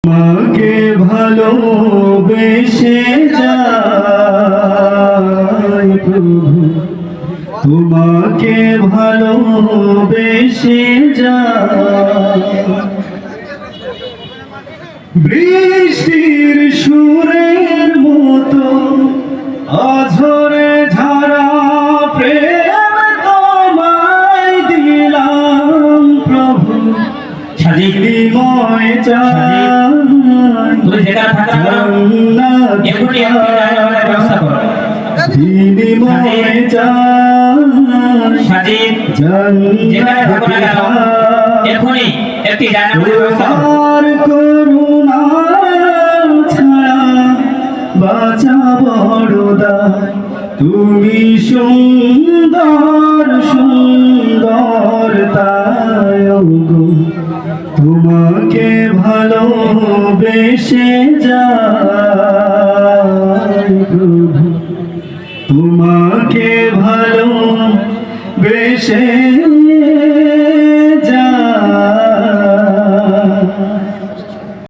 তোমাকে ভালোবেসে যাই প্রভু, তোমাকে ভালোবেসে যাই। বৃষ্টির সুরের মতো অঝরে ঝরা প্রেম তোমায় দিলাম প্রভু, বিনিময় চাই বিনিময় চাই তোমার করুণা ছাড়া বাঁচা বড় দায়। তুমি সুন্দর সুন্দর তাই গো, তোমাকে ভালোবেসে যাই প্রভু, তোমাকে ভালোবেসে